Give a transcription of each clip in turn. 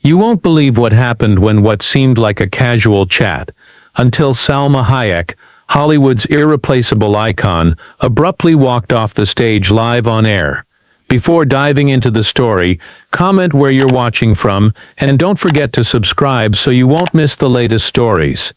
You won't believe what happened when what seemed like a casual chat, until Salma Hayek, Hollywood's irreplaceable icon, abruptly walked off the stage live on air. Before diving into the story, comment where you're watching from, and don't forget to subscribe so you won't miss the latest stories.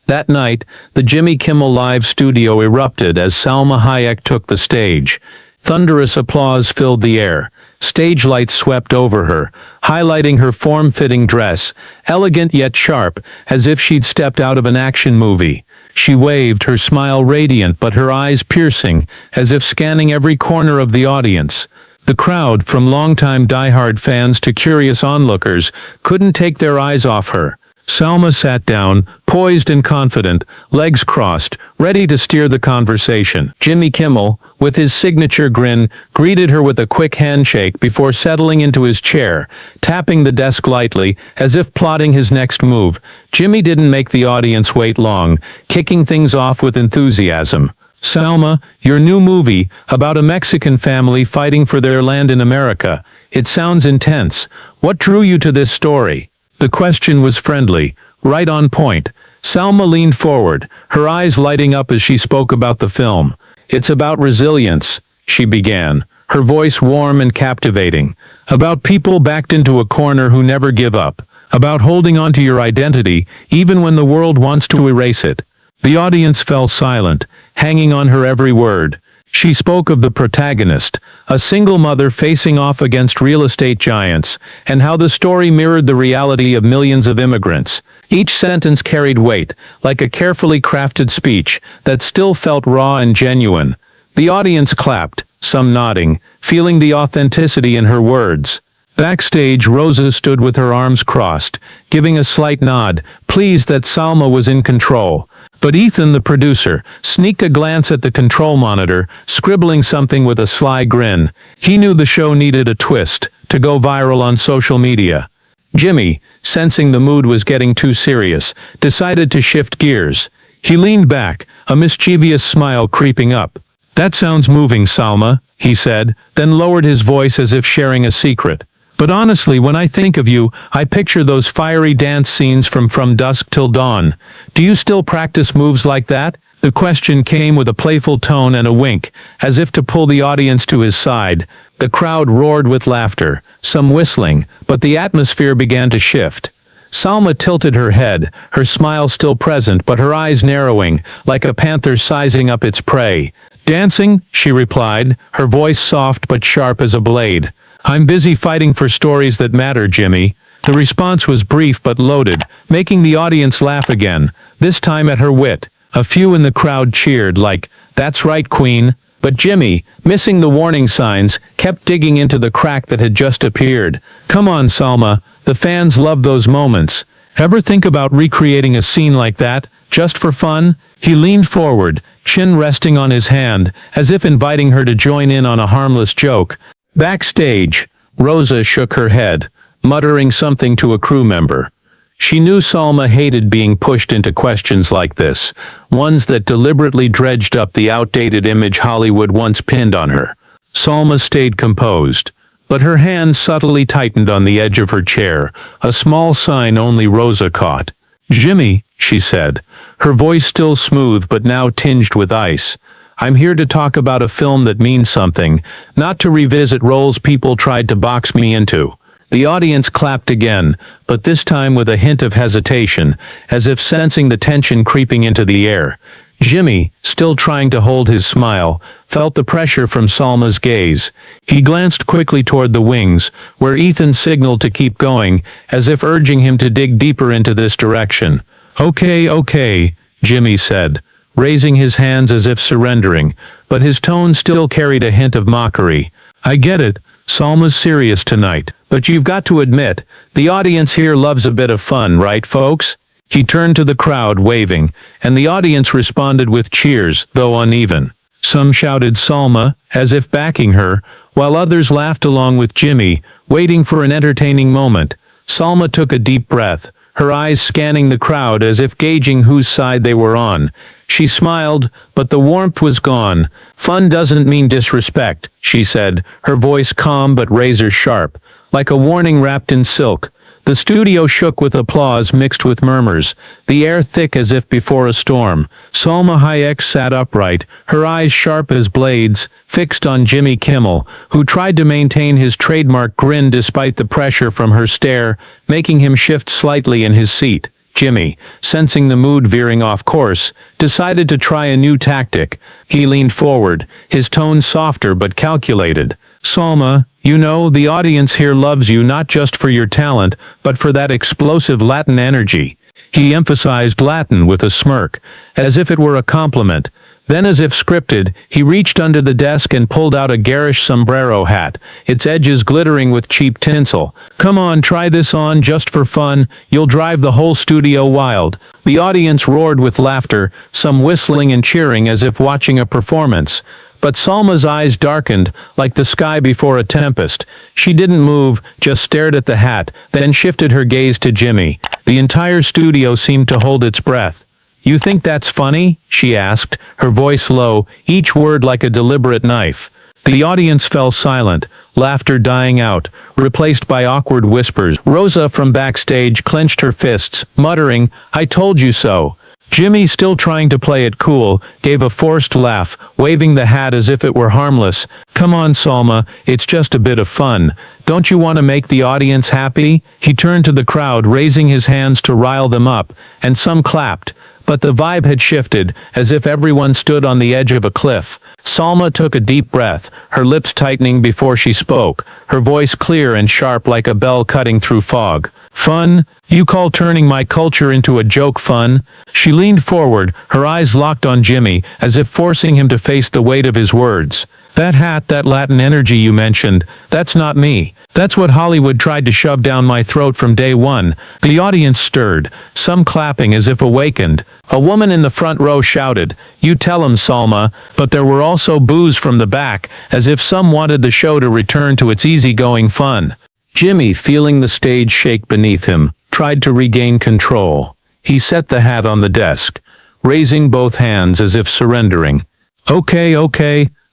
That night, the Jimmy Kimmel Live studio erupted as Salma Hayek took the stage. Thunderous applause filled the air. Stage lights swept over her, highlighting her form-fitting dress, elegant yet sharp, as if she'd stepped out of an action movie. She waved, her smile radiant but her eyes piercing, as if scanning every corner of the audience. The crowd, from longtime diehard fans to curious onlookers, couldn't take their eyes off her. Salma sat down, poised and confident, legs crossed, ready to steer the conversation. Jimmy Kimmel, with his signature grin, greeted her with a quick handshake before settling into his chair, tapping the desk lightly, as if plotting his next move. Jimmy didn't make the audience wait long, kicking things off with enthusiasm. "Salma, your new movie, about a Mexican family fighting for their land in America. It sounds intense. What drew you to this story?" The question was friendly, right on point. Salma leaned forward, her eyes lighting up as she spoke about the film. "It's about resilience," she began, her voice warm and captivating. "About people backed into a corner who never give up. About holding on to your identity, even when the world wants to erase it." The audience fell silent, hanging on her every word. She spoke of the protagonist, a single mother facing off against real estate giants, and how the story mirrored the reality of millions of immigrants. Each sentence carried weight, like a carefully crafted speech that still felt raw and genuine. The audience clapped, some nodding, feeling the authenticity in her words. Backstage, Rosa stood with her arms crossed, giving a slight nod, pleased that Salma was in control. But Ethan, the producer, sneaked a glance at the control monitor, scribbling something with a sly grin. He knew the show needed a twist, to go viral on social media. Jimmy, sensing the mood was getting too serious, decided to shift gears. He leaned back, a mischievous smile creeping up. "That sounds moving, Salma," he said, then lowered his voice as if sharing a secret. "But honestly, when I think of you, I picture those fiery dance scenes from Dusk Till Dawn. Do you still practice moves like that?" The question came with a playful tone and a wink, as if to pull the audience to his side. The crowd roared with laughter, some whistling, but the atmosphere began to shift. Salma tilted her head, her smile still present but her eyes narrowing, like a panther sizing up its prey. "Dancing?" she replied, her voice soft but sharp as a blade. "I'm busy fighting for stories that matter, Jimmy." The response was brief but loaded, making the audience laugh again, this time at her wit. A few in the crowd cheered like, "That's right, Queen." But Jimmy, missing the warning signs, kept digging into the crack that had just appeared. "Come on, Salma, the fans love those moments. Ever think about recreating a scene like that, just for fun?" He leaned forward, chin resting on his hand, as if inviting her to join in on a harmless joke. Backstage, Rosa shook her head, muttering something to a crew member. She knew Salma hated being pushed into questions like this, ones that deliberately dredged up the outdated image Hollywood once pinned on her. Salma stayed composed, but her hand subtly tightened on the edge of her chair, a small sign only Rosa caught. "Jimmy," she said, her voice still smooth but now tinged with ice. "I'm here to talk about a film that means something, not to revisit roles people tried to box me into." The audience clapped again, but this time with a hint of hesitation, as if sensing the tension creeping into the air. Jimmy, still trying to hold his smile, felt the pressure from Salma's gaze. He glanced quickly toward the wings, where Ethan signaled to keep going, as if urging him to dig deeper into this direction. Okay, Jimmy said, raising his hands as if surrendering, but his tone still carried a hint of mockery. "I get it, Salma's serious tonight, but you've got to admit, the audience here loves a bit of fun, right, folks?" He turned to the crowd, waving, and the audience responded with cheers, though uneven. Some shouted Salma, as if backing her, while others laughed along with Jimmy, waiting for an entertaining moment. Salma took a deep breath, her eyes scanning the crowd as if gauging whose side they were on. She smiled, but the warmth was gone. "Fun doesn't mean disrespect," she said, her voice calm but razor sharp, like a warning wrapped in silk. The studio shook with applause mixed with murmurs, the air thick as if before a storm. Salma Hayek sat upright, her eyes sharp as blades, fixed on Jimmy Kimmel, who tried to maintain his trademark grin despite the pressure from her stare, making him shift slightly in his seat. Jimmy, sensing the mood veering off course, decided to try a new tactic. He leaned forward, his tone softer but calculated. Salma, you know, the audience here loves you not just for your talent, but for that explosive Latin energy. He emphasized Latin with a smirk, as if it were a compliment. Then, as if scripted, he reached under the desk and pulled out a garish sombrero hat, its edges glittering with cheap tinsel. Come on, try this on just for fun. You'll drive the whole studio wild. The audience roared with laughter, some whistling and cheering as if watching a performance. But Salma's eyes darkened, like the sky before a tempest. She didn't move, just stared at the hat, then shifted her gaze to Jimmy. The entire studio seemed to hold its breath. You think that's funny? She asked, her voice low, each word like a deliberate knife. The audience fell silent, laughter dying out, replaced by awkward whispers. Rosa from backstage clenched her fists, muttering, I told you so. Jimmy, still trying to play it cool, gave a forced laugh, waving the hat as if it were harmless. Come on, Salma, it's just a bit of fun. Don't you want to make the audience happy? He turned to the crowd, raising his hands to rile them up, and some clapped. But the vibe had shifted, as if everyone stood on the edge of a cliff. Salma took a deep breath, her lips tightening before she spoke, her voice clear and sharp like a bell cutting through fog. Fun? You call turning my culture into a joke fun? She leaned forward, her eyes locked on Jimmy, as if forcing him to face the weight of his words. That hat, that Latin energy you mentioned, that's not me. That's what Hollywood tried to shove down my throat from day one. The audience stirred, some clapping as if awakened. A woman in the front row shouted, You tell 'em, Salma, but there were also boos from the back, as if some wanted the show to return to its easygoing fun. Jimmy, feeling the stage shake beneath him, tried to regain control. He set the hat on the desk, raising both hands as if surrendering. Okay,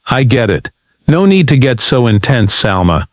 I get it. No need to get so intense, Salma.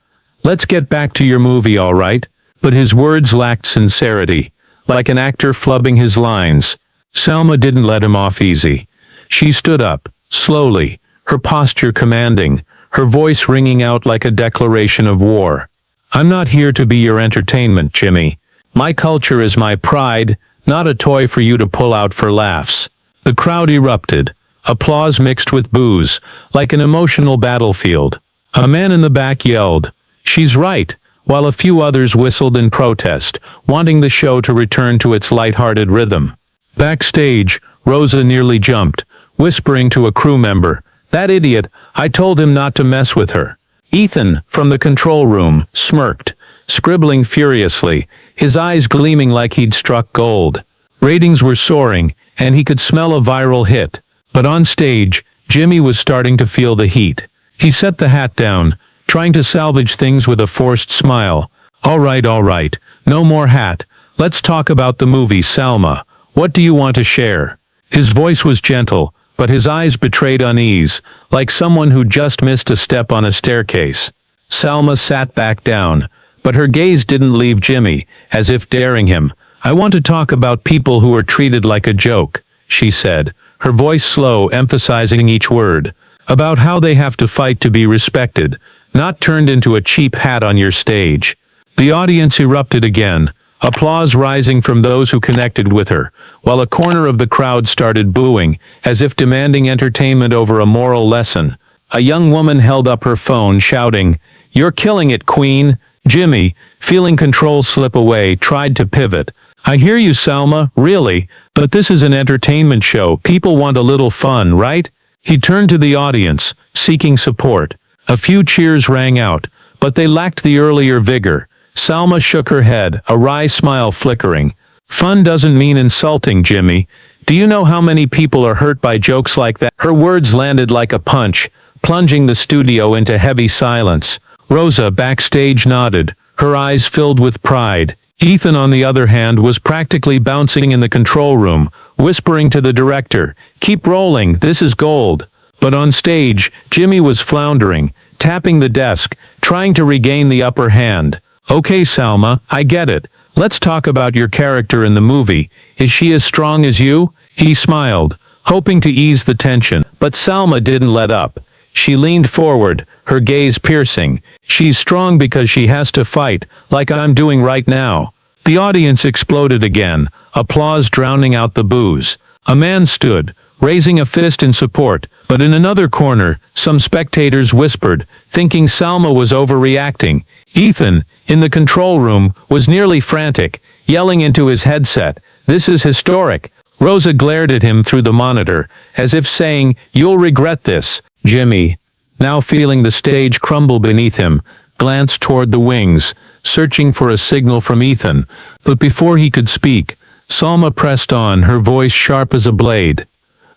Let's get back to your movie, all right? But his words lacked sincerity, like an actor flubbing his lines. Salma didn't let him off easy. She stood up, slowly, her posture commanding, her voice ringing out like a declaration of war. I'm not here to be your entertainment, Jimmy. My culture is my pride, not a toy for you to pull out for laughs. The crowd erupted, applause mixed with boos, like an emotional battlefield. A man in the back yelled, She's right, while a few others whistled in protest, wanting the show to return to its light-hearted rhythm. Backstage, Rosa nearly jumped, whispering to a crew member, That idiot, I told him not to mess with her. Ethan, from the control room, smirked, scribbling furiously, his eyes gleaming like he'd struck gold. Ratings were soaring, and he could smell a viral hit. But on stage, Jimmy was starting to feel the heat. He set the hat down, trying to salvage things with a forced smile. All right, no more hat. Let's talk about the movie, Salma. What do you want to share? His voice was gentle, but his eyes betrayed unease, like someone who just missed a step on a staircase. Salma sat back down, but her gaze didn't leave Jimmy, as if daring him. I want to talk about people who are treated like a joke, she said, her voice slow, emphasizing each word. About how they have to fight to be respected, not turned into a cheap hat on your stage. The audience erupted again, applause rising from those who connected with her, while a corner of the crowd started booing, as if demanding entertainment over a moral lesson. A young woman held up her phone, shouting, You're killing it, Queen. Jimmy, feeling control slip away, tried to pivot. I hear you, Salma, really, but this is an entertainment show. People want a little fun, right? He turned to the audience, seeking support. A few cheers rang out, but they lacked the earlier vigor. Salma shook her head, a wry smile flickering. Fun doesn't mean insulting, Jimmy. Do you know how many people are hurt by jokes like that? Her words landed like a punch, plunging the studio into heavy silence. Rosa backstage nodded, her eyes filled with pride. Ethan, on the other hand, was practically bouncing in the control room, whispering to the director, Keep rolling, this is gold. But on stage, Jimmy was floundering, tapping the desk, trying to regain the upper hand. Okay, Salma, I get it. Let's talk about your character in the movie. Is she as strong as you?" He smiled, hoping to ease the tension, but Salma didn't let up. She leaned forward, her gaze piercing. "She's strong because she has to fight, like I'm doing right now." The audience exploded again, applause drowning out the boos. A man stood, raising a fist in support, but in another corner, some spectators whispered, thinking Salma was overreacting. Ethan, in the control room, was nearly frantic, yelling into his headset, "This is historic." Rosa glared at him through the monitor, as if saying, "You'll regret this." Jimmy, now feeling the stage crumble beneath him, glanced toward the wings, searching for a signal from Ethan, but before he could speak, Salma pressed on, her voice sharp as a blade.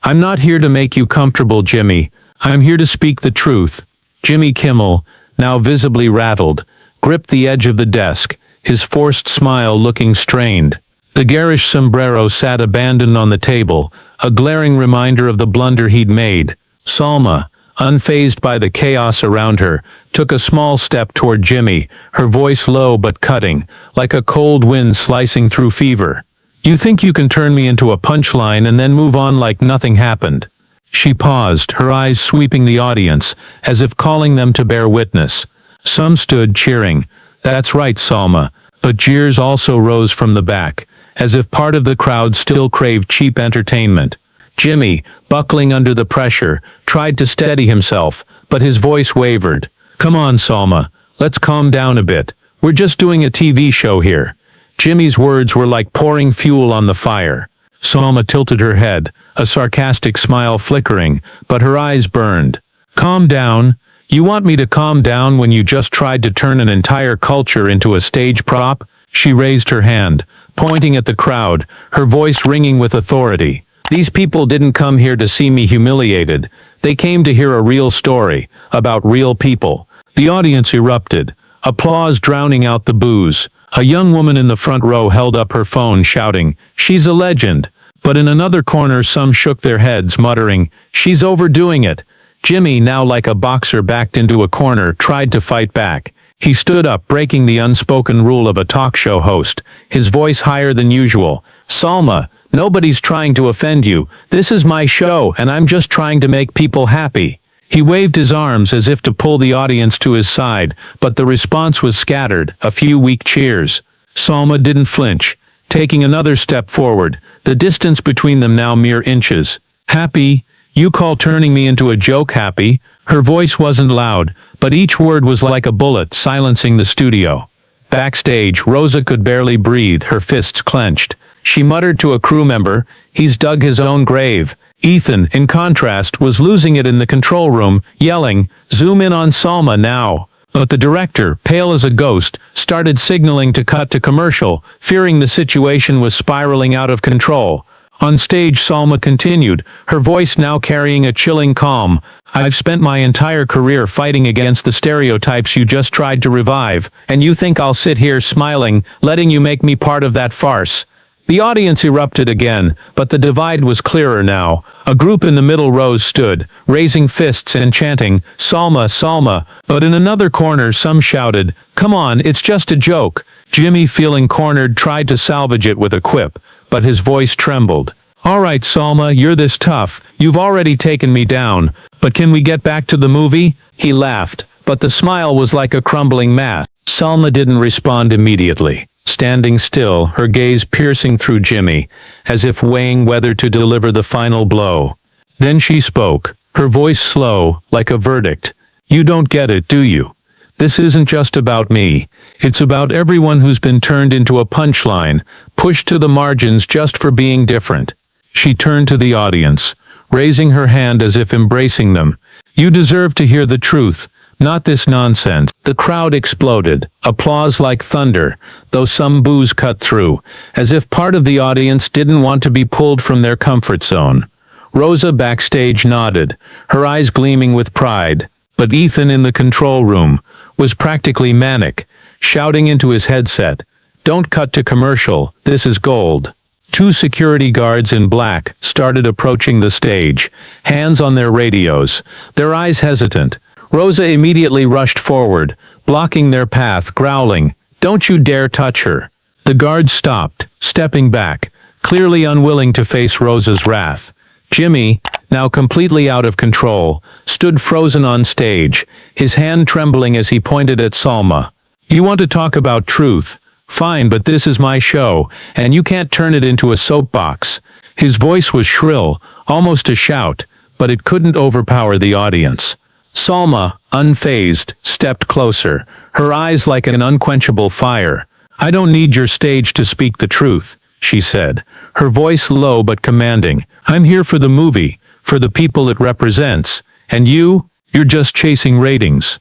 "I'm not here to make you comfortable, Jimmy. I'm here to speak the truth." Jimmy Kimmel, now visibly rattled, gripped the edge of the desk, his forced smile looking strained. The garish sombrero sat abandoned on the table, a glaring reminder of the blunder he'd made. Salma, unfazed by the chaos around her, took a small step toward Jimmy, her voice low but cutting, like a cold wind slicing through fever. "You think you can turn me into a punchline and then move on like nothing happened?" She paused, her eyes sweeping the audience, as if calling them to bear witness. Some stood cheering. "That's right, Salma," but jeers also rose from the back, as if part of the crowd still craved cheap entertainment. Jimmy, buckling under the pressure, tried to steady himself, but his voice wavered. "Come on, Salma, let's calm down a bit. We're just doing a TV show here." Jimmy's words were like pouring fuel on the fire. Salma tilted her head, a sarcastic smile flickering, but her eyes burned. "Calm down? You want me to calm down when you just tried to turn an entire culture into a stage prop?" She raised her hand, pointing at the crowd, her voice ringing with authority. "These people didn't come here to see me humiliated. They came to hear a real story, about real people." The audience erupted, applause drowning out the boos. A young woman in the front row held up her phone shouting, "She's a legend." But in another corner some shook their heads, muttering, "She's overdoing it." Jimmy, now like a boxer backed into a corner, tried to fight back. He stood up, breaking the unspoken rule of a talk show host, his voice higher than usual. "Salma, nobody's trying to offend you. This is my show and I'm just trying to make people happy." He waved his arms as if to pull the audience to his side, but the response was scattered, a few weak cheers. Salma didn't flinch, taking another step forward, the distance between them now mere inches. "Happy? You call turning me into a joke happy?" Her voice wasn't loud, but each word was like a bullet silencing the studio. Backstage, Rosa could barely breathe, her fists clenched. She muttered to a crew member, "He's dug his own grave." Ethan, in contrast, was losing it in the control room, yelling, "Zoom in on Salma now." But the director, pale as a ghost, started signaling to cut to commercial, fearing the situation was spiraling out of control. On stage, Salma continued, her voice now carrying a chilling calm. "I've spent my entire career fighting against the stereotypes you just tried to revive, and you think I'll sit here smiling, letting you make me part of that farce?" The audience erupted again, but the divide was clearer now. A group in the middle rows stood, raising fists and chanting, "Salma, Salma," but in another corner some shouted, "Come on, it's just a joke." Jimmy, feeling cornered, tried to salvage it with a quip, but his voice trembled. "All right, Salma, you're this tough. You've already taken me down, but can we get back to the movie?" He laughed, but the smile was like a crumbling mask. Salma didn't respond immediately, standing still, her gaze piercing through Jimmy, as if weighing whether to deliver the final blow. Then she spoke, her voice slow, like a verdict. "You don't get it, do you? This isn't just about me. It's about everyone who's been turned into a punchline, pushed to the margins just for being different." She turned to the audience, raising her hand as if embracing them. "You deserve to hear the truth, not this nonsense." The crowd exploded, applause like thunder, though some boos cut through, as if part of the audience didn't want to be pulled from their comfort zone. Rosa backstage nodded, her eyes gleaming with pride, but Ethan in the control room was practically manic, shouting into his headset, "Don't cut to commercial, this is gold." Two security guards in black started approaching the stage, hands on their radios, their eyes hesitant. Rosa immediately rushed forward, blocking their path, growling, "Don't you dare touch her." The The guard stopped, stepping back, clearly unwilling to face Rosa's wrath. Jimmy, now completely out of control, stood frozen on stage, his hand trembling as he pointed at Salma. "You want to talk about truth? Fine, but this is my show, and you can't turn it into a soapbox." His voice was shrill, almost a shout, but it couldn't overpower the audience. Salma, unfazed, stepped closer, her eyes like an unquenchable fire. "I don't need your stage to speak the truth," she said, her voice low but commanding. "I'm here for the movie, for the people it represents, and you're just chasing ratings."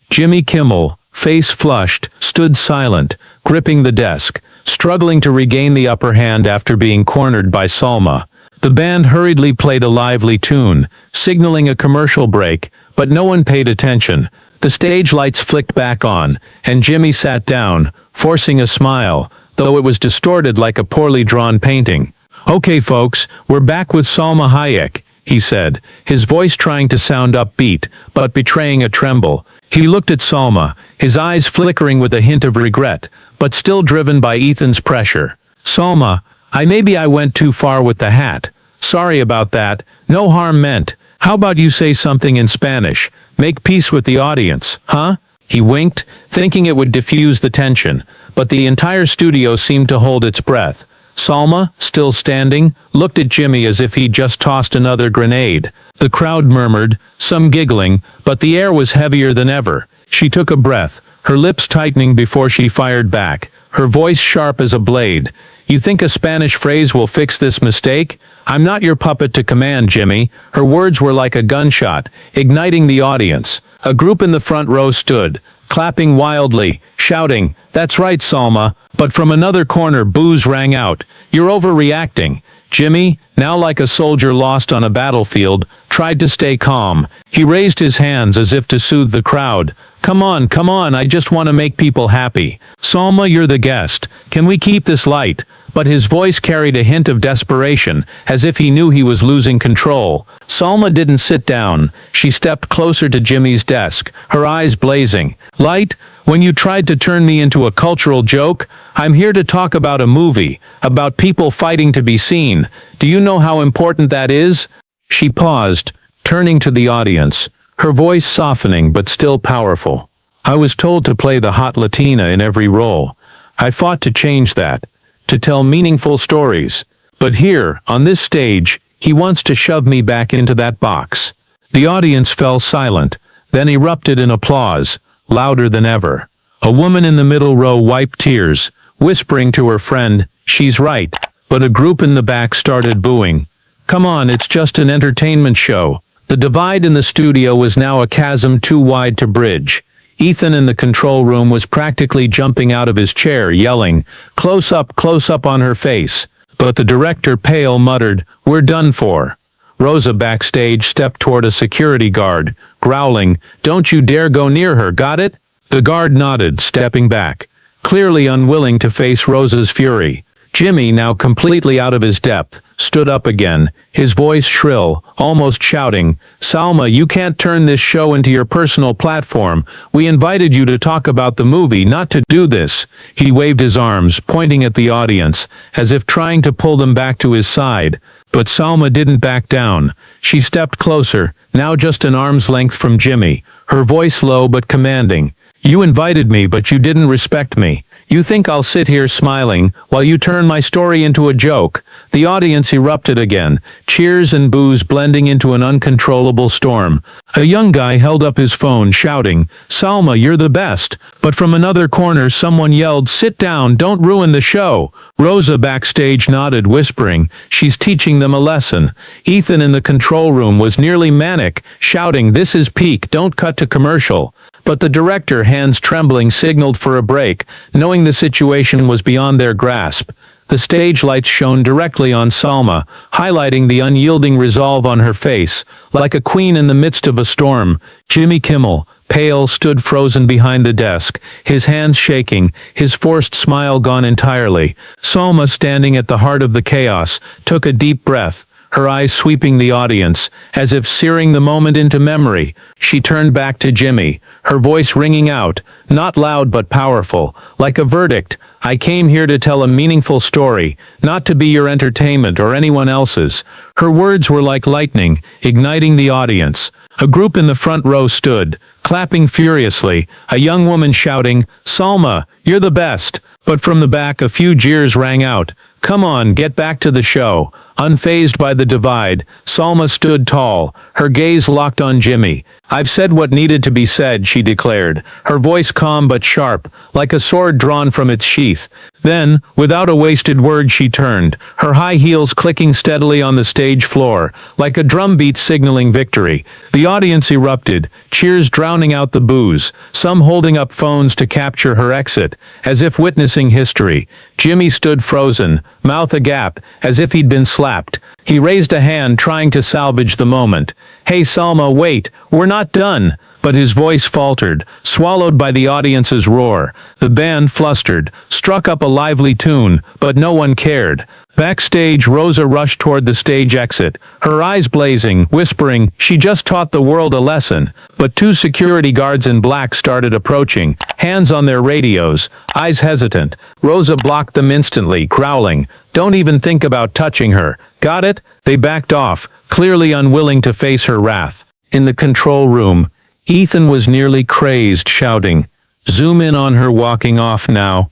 Jimmy Kimmel, face flushed, stood silent, gripping the desk, struggling to regain the upper hand after being cornered by Salma. The band hurriedly played a lively tune, signaling a commercial break, but no one paid attention. The stage lights flicked back on, and Jimmy sat down, forcing a smile, though it was distorted like a poorly drawn painting. "Okay, folks, we're back with Salma Hayek," he said, his voice trying to sound upbeat, but betraying a tremble. He looked at Salma, his eyes flickering with a hint of regret, but still driven by Ethan's pressure. "Salma, maybe I went too far with the hat. Sorry about that, no harm meant. How about you say something in Spanish? Make peace with the audience, huh?" He winked, thinking it would diffuse the tension, but the entire studio seemed to hold its breath. Salma, still standing, looked at Jimmy as if he'd just tossed another grenade. The crowd murmured, some giggling, but the air was heavier than ever. She took a breath, her lips tightening before she fired back, her voice sharp as a blade. "You think a Spanish phrase will fix this mistake? I'm not your puppet to command, Jimmy." Her words were like a gunshot, igniting the audience. A group in the front row stood, clapping wildly, shouting, "That's right, Salma." But from another corner boos rang out, "You're overreacting." Jimmy, now like a soldier lost on a battlefield, tried to stay calm. He raised his hands as if to soothe the crowd. Come on, I just want to make people happy. Salma, you're the guest. Can we keep this light?" But his voice carried a hint of desperation, as if he knew he was losing control. Salma didn't sit down. She stepped closer to Jimmy's desk, her eyes blazing. "Light? When you tried to turn me into a cultural joke? I'm here to talk about a movie, about people fighting to be seen. Do you know how important that is?" She paused, turning to the audience, her voice softening but still powerful. "I was told to play the hot Latina in every role. I fought to change that, to tell meaningful stories. But here, on this stage, he wants to shove me back into that box." The audience fell silent, then erupted in applause, louder than ever. A woman in the middle row wiped tears, whispering to her friend, "She's right." But a group in the back started booing. "Come on, it's just an entertainment show." The divide in the studio was now a chasm too wide to bridge. Ethan in the control room was practically jumping out of his chair, yelling, close up on her face." But the director, pale, muttered, "We're done for." Rosa backstage stepped toward a security guard, growling, "Don't you dare go near her, got it?" The guard nodded, stepping back, clearly unwilling to face Rosa's fury. Jimmy, now completely out of his depth, stood up again, his voice shrill, almost shouting, "Salma, you can't turn this show into your personal platform. We invited you to talk about the movie, not to do this." He waved his arms, pointing at the audience, as if trying to pull them back to his side. But Salma didn't back down. She stepped closer, now just an arm's length from Jimmy, her voice low but commanding. "You invited me, but you didn't respect me. You think I'll sit here smiling while you turn my story into a joke?" The audience erupted again, cheers and boos blending into an uncontrollable storm. A young guy held up his phone, shouting, "Salma, you're the best." But from another corner someone yelled, "Sit down, don't ruin the show." Rosa backstage nodded, whispering, "She's teaching them a lesson." Ethan in the control room was nearly manic, shouting, "This is peak, don't cut to commercial." But the director, hands trembling, signaled for a break, knowing the situation was beyond their grasp. The stage lights shone directly on Salma, highlighting the unyielding resolve on her face, like a queen in the midst of a storm. Jimmy Kimmel, pale, stood frozen behind the desk, his hands shaking, his forced smile gone entirely. Salma, standing at the heart of the chaos, took a deep breath, her eyes sweeping the audience, as if searing the moment into memory. She turned back to Jimmy, her voice ringing out, not loud but powerful, like a verdict. "I came here to tell a meaningful story, not to be your entertainment or anyone else's." Her words were like lightning, igniting the audience. A group in the front row stood, clapping furiously, a young woman shouting, "Salma, you're the best!" But from the back a few jeers rang out, "Come on, get back to the show." Unfazed by the divide, Salma stood tall, her gaze locked on Jimmy. "I've said what needed to be said," she declared, her voice calm but sharp, like a sword drawn from its sheath. Then, without a wasted word, she turned, her high heels clicking steadily on the stage floor, like a drum beat signaling victory. The audience erupted, cheers drowning out the boos, some holding up phones to capture her exit, as if witnessing history. Jimmy stood frozen, mouth agape, as if he'd been slapped. He raised a hand trying to salvage the moment. "Hey Salma, wait, we're not done." But his voice faltered, swallowed by the audience's roar. The band, flustered, struck up a lively tune, but no one cared. Backstage, Rosa rushed toward the stage exit, her eyes blazing, whispering, "She just taught the world a lesson." But two security guards in black started approaching, hands on their radios, eyes hesitant. Rosa blocked them instantly, growling, "Don't even think about touching her. Got it?" They backed off, clearly unwilling to face her wrath. In the control room, Ethan was nearly crazed, shouting, "Zoom in on her walking off now."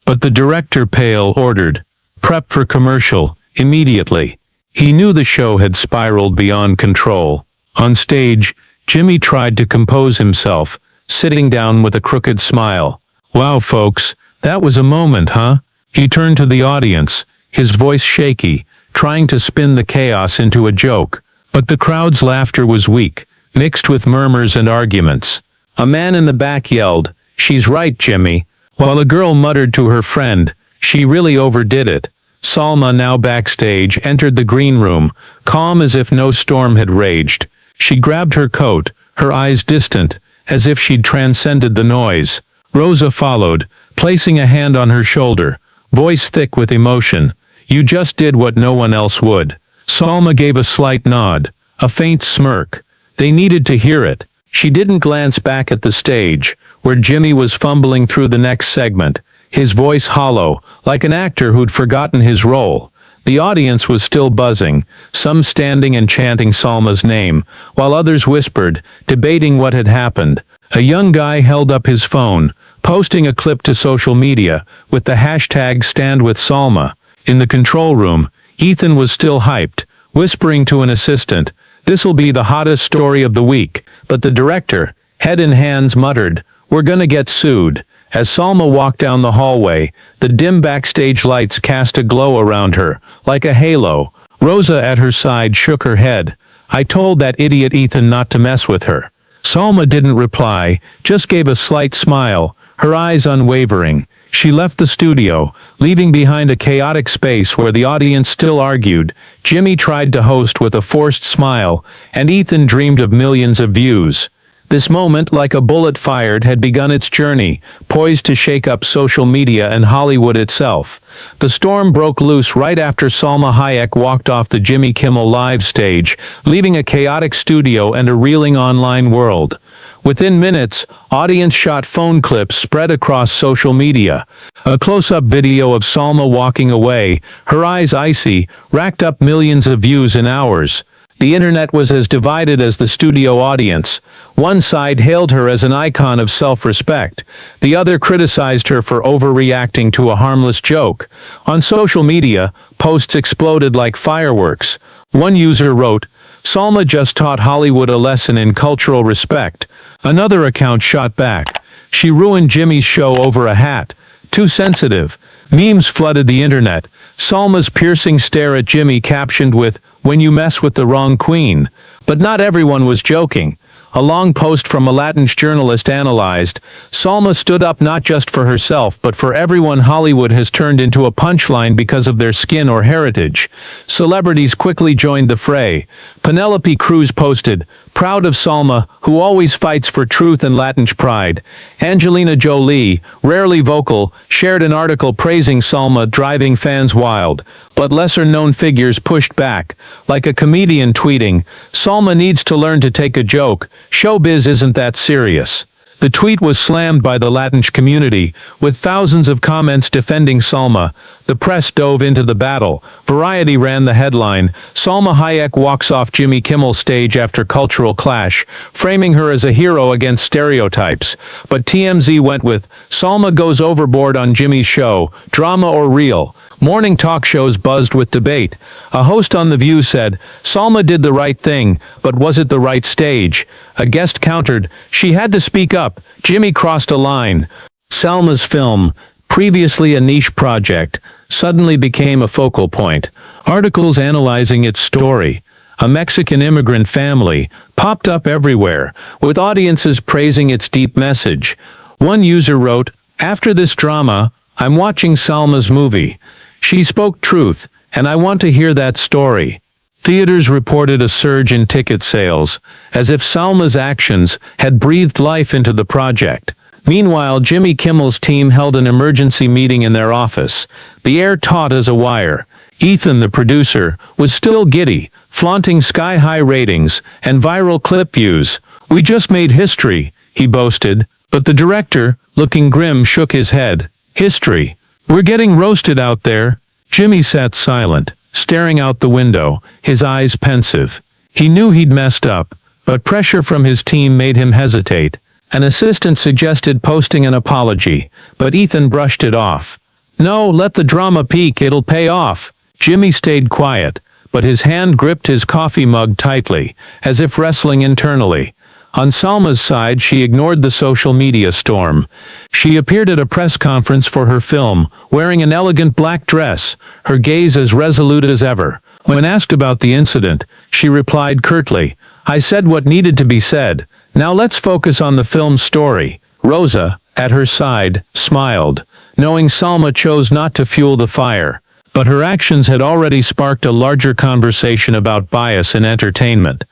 But the director, pale, ordered, "Prep for commercial, immediately." He knew the show had spiraled beyond control. On stage, Jimmy tried to compose himself, sitting down with a crooked smile. "Wow, folks, that was a moment, huh?" He turned to the audience, his voice shaky, trying to spin the chaos into a joke. But the crowd's laughter was weak, mixed with murmurs and arguments. A man in the back yelled, "She's right, Jimmy," while a girl muttered to her friend, "She really overdid it." Salma, now backstage, entered the green room, calm as if no storm had raged. She grabbed her coat, her eyes distant, as if she'd transcended the noise. Rosa followed, placing a hand on her shoulder, voice thick with emotion. "You just did what no one else would." Salma gave a slight nod, a faint smirk. They needed to hear it. She didn't glance back at the stage, where Jimmy was fumbling through the next segment, his voice hollow, like an actor who'd forgotten his role. The audience was still buzzing, some standing and chanting Salma's name, while others whispered, debating what had happened. A young guy held up his phone, posting a clip to social media, with the hashtag #StandWithSalma. In the control room, Ethan was still hyped, whispering to an assistant, "This'll be the hottest story of the week." But the director, head in hands, muttered, "We're gonna get sued." As Salma walked down the hallway, the dim backstage lights cast a glow around her, like a halo. Rosa at her side shook her head. "I told that idiot Ethan not to mess with her." Salma didn't reply, just gave a slight smile, her eyes unwavering. She left the studio, leaving behind a chaotic space where the audience still argued. Jimmy tried to host with a forced smile, and Ethan dreamed of millions of views. This moment, like a bullet fired, had begun its journey, poised to shake up social media and Hollywood itself. The storm broke loose right after Salma Hayek walked off the Jimmy Kimmel live stage, leaving a chaotic studio and a reeling online world. Within minutes, audience-shot phone clips spread across social media. A close-up video of Salma walking away, her eyes icy, racked up millions of views in hours. The internet was as divided as the studio audience. One side hailed her as an icon of self-respect. The other criticized her for overreacting to a harmless joke. On social media, posts exploded like fireworks. One user wrote, "Salma just taught Hollywood a lesson in cultural respect." Another account shot back, "She ruined Jimmy's show over a hat. Too sensitive." Memes flooded the internet. Salma's piercing stare at Jimmy captioned with, "When you mess with the wrong queen." But not everyone was joking. A long post from a Latin journalist analyzed, Salma stood up not just for herself but for everyone Hollywood has turned into a punchline because of their skin or heritage. Celebrities quickly joined the fray. Penelope Cruz posted, proud of Salma, who always fights for truth and Latinx pride. Angelina Jolie, rarely vocal, shared an article praising Salma, driving fans wild. But lesser-known figures pushed back, like a comedian tweeting, "Salma needs to learn to take a joke. Showbiz isn't that serious." The tweet was slammed by the Latinx community, with thousands of comments defending Salma. The press dove into the battle. Variety ran the headline, "Salma Hayek walks off Jimmy Kimmel's stage after cultural clash," framing her as a hero against stereotypes. But TMZ went with, "Salma goes overboard on Jimmy's show, drama or real." Morning talk shows buzzed with debate. A host on The View said, "Salma did the right thing, but was it the right stage?" A guest countered, "She had to speak up. Jimmy crossed a line." Salma's film, previously a niche project, suddenly became a focal point. Articles analyzing its story, a Mexican immigrant family, popped up everywhere, with audiences praising its deep message. One user wrote, "After this drama, I'm watching Salma's movie. She spoke truth, and I want to hear that story." Theaters reported a surge in ticket sales, as if Salma's actions had breathed life into the project. Meanwhile, Jimmy Kimmel's team held an emergency meeting in their office. The air taut as a wire. Ethan, the producer, was still giddy, flaunting sky-high ratings and viral clip views. "We just made history," he boasted, but the director, looking grim, shook his head. "History? We're getting roasted out there." Jimmy sat silent, staring out the window, his eyes pensive. He knew he'd messed up, but pressure from his team made him hesitate. An assistant suggested posting an apology, but Ethan brushed it off. "No, let the drama peak, it'll pay off." Jimmy stayed quiet, but his hand gripped his coffee mug tightly, as if wrestling internally. On Salma's side, she ignored the social media storm. She appeared at a press conference for her film, wearing an elegant black dress, her gaze as resolute as ever. When asked about the incident, she replied curtly, "I said what needed to be said. Now let's focus on the film's story." Rosa, at her side, smiled, knowing Salma chose not to fuel the fire. But her actions had already sparked a larger conversation about bias in entertainment.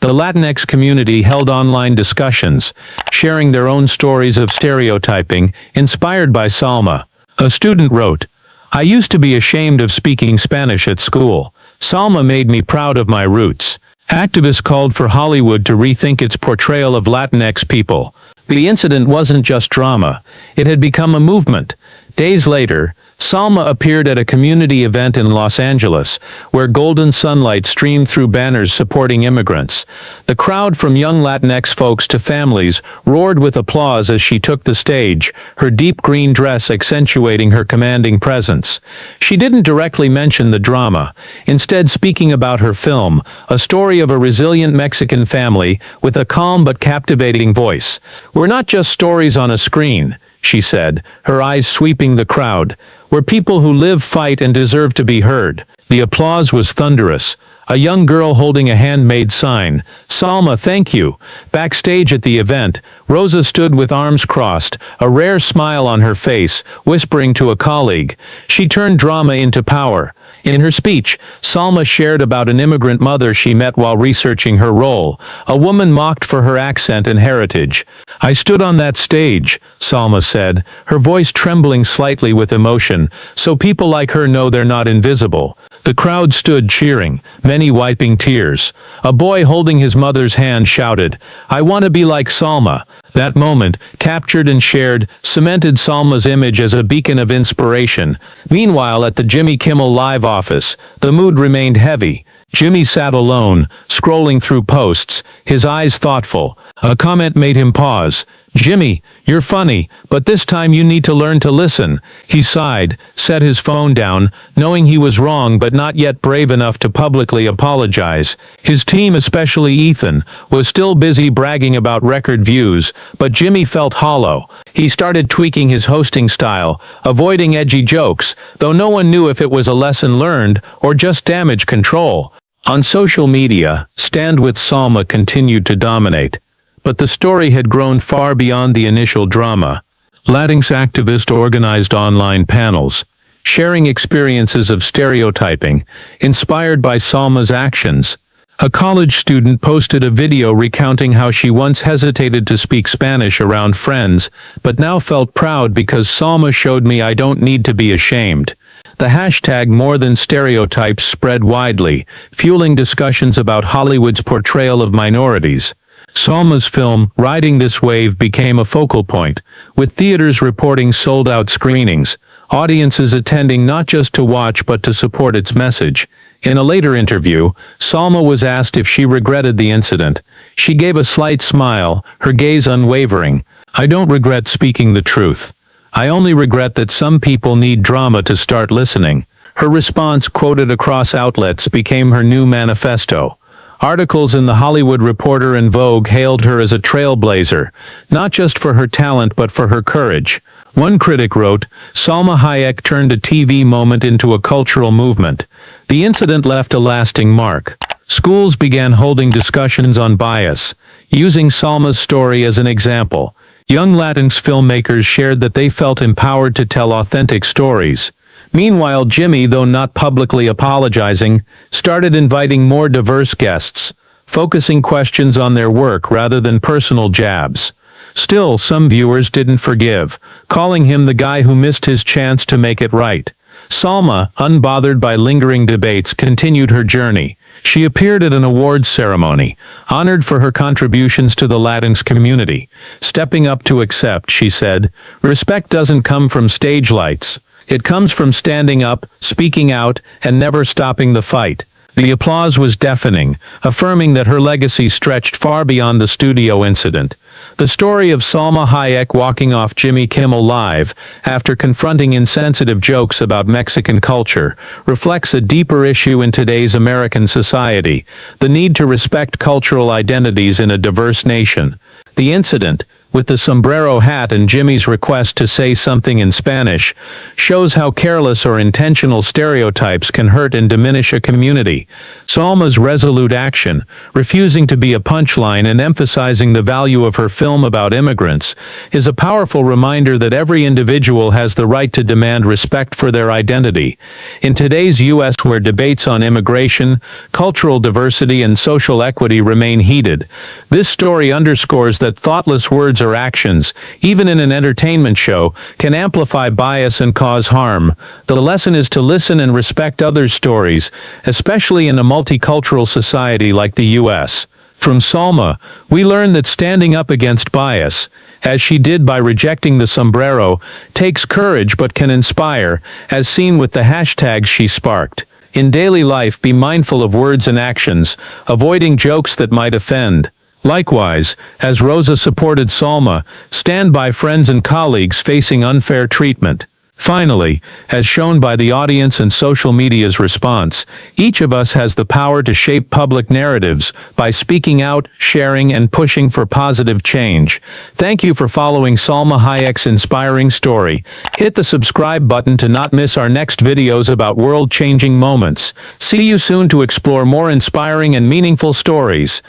The Latinx community held online discussions, sharing their own stories of stereotyping, inspired by Salma. A student wrote, "I used to be ashamed of speaking Spanish at school. Salma made me proud of my roots." Activists called for Hollywood to rethink its portrayal of Latinx people. The incident wasn't just drama, it had become a movement. Days later, Salma appeared at a community event in Los Angeles, where golden sunlight streamed through banners supporting immigrants. The crowd, from young Latinx folks to families, roared with applause as she took the stage, her deep green dress accentuating her commanding presence. She didn't directly mention the drama, instead speaking about her film, a story of a resilient Mexican family with a calm but captivating voice. "We're not just stories on a screen," she said, her eyes sweeping the crowd. "We're people who live, fight, and deserve to be heard." The applause was thunderous. A young girl holding a handmade sign, "Salma, thank you." Backstage at the event, Rosa stood with arms crossed, a rare smile on her face, whispering to a colleague. She turned drama into power. In her speech, Salma shared about an immigrant mother she met while researching her role, a woman mocked for her accent and heritage. "I stood on that stage," Salma said, her voice trembling slightly with emotion, "so people like her know they're not invisible." The crowd stood cheering, many wiping tears. A boy holding his mother's hand shouted, "I want to be like Salma." That moment, captured and shared, cemented Salma's image as a beacon of inspiration. Meanwhile, at the Jimmy Kimmel Live office, the mood remained heavy. Jimmy sat alone, scrolling through posts, his eyes thoughtful. A comment made him pause. "Jimmy, you're funny, but this time you need to learn to listen." He sighed, set his phone down, knowing he was wrong but not yet brave enough to publicly apologize. His team, especially Ethan, was still busy bragging about record views, but Jimmy felt hollow. He started tweaking his hosting style, avoiding edgy jokes, though no one knew if it was a lesson learned or just damage control. On social media, Stand With Salma continued to dominate. But the story had grown far beyond the initial drama. Latinx activists organized online panels, sharing experiences of stereotyping, inspired by Salma's actions. A college student posted a video recounting how she once hesitated to speak Spanish around friends, but now felt proud because Salma showed me I don't need to be ashamed. The hashtag More Than Stereotypes spread widely, fueling discussions about Hollywood's portrayal of minorities. Salma's film, Riding This Wave, became a focal point, with theaters reporting sold-out screenings, audiences attending not just to watch but to support its message. In a later interview, Salma was asked if she regretted the incident. She gave a slight smile, her gaze unwavering. "I don't regret speaking the truth. I only regret that some people need drama to start listening." Her response, quoted across outlets, became her new manifesto. Articles in The Hollywood Reporter and Vogue hailed her as a trailblazer, not just for her talent but for her courage. One critic wrote, "Salma Hayek turned a TV moment into a cultural movement." The incident left a lasting mark. Schools began holding discussions on bias, using Salma's story as an example. Young Latinx filmmakers shared that they felt empowered to tell authentic stories. Meanwhile, Jimmy, though not publicly apologizing, started inviting more diverse guests, focusing questions on their work rather than personal jabs. Still, some viewers didn't forgive, calling him the guy who missed his chance to make it right. Salma, unbothered by lingering debates, continued her journey. She appeared at an awards ceremony, honored for her contributions to the Latinx community. Stepping up to accept, she said, "Respect doesn't come from stage lights. It comes from standing up, speaking out, and never stopping the fight." The applause was deafening, affirming that her legacy stretched far beyond the studio incident. The story of Salma Hayek walking off Jimmy Kimmel Live after confronting insensitive jokes about Mexican culture reflects a deeper issue in today's American society: the need to respect cultural identities in a diverse nation. The incident, with the sombrero hat and Jimmy's request to say something in Spanish, shows how careless or intentional stereotypes can hurt and diminish a community. Salma's resolute action, refusing to be a punchline and emphasizing the value of her film about immigrants, is a powerful reminder that every individual has the right to demand respect for their identity. In today's U.S., where debates on immigration, cultural diversity, and social equity remain heated, this story underscores that thoughtless words or actions, even in an entertainment show, can amplify bias and cause harm. The lesson is to listen and respect others' stories, especially in a multicultural society like the U.S. From Salma, we learn that standing up against bias, as she did by rejecting the sombrero, takes courage but can inspire, as seen with the hashtags she sparked. In daily life, be mindful of words and actions, avoiding jokes that might offend. Likewise, as Rosa supported Salma, stand by friends and colleagues facing unfair treatment. Finally, as shown by the audience and social media's response, each of us has the power to shape public narratives by speaking out, sharing, and pushing for positive change. Thank you for following Salma Hayek's inspiring story. Hit the subscribe button to not miss our next videos about world-changing moments. See you soon to explore more inspiring and meaningful stories.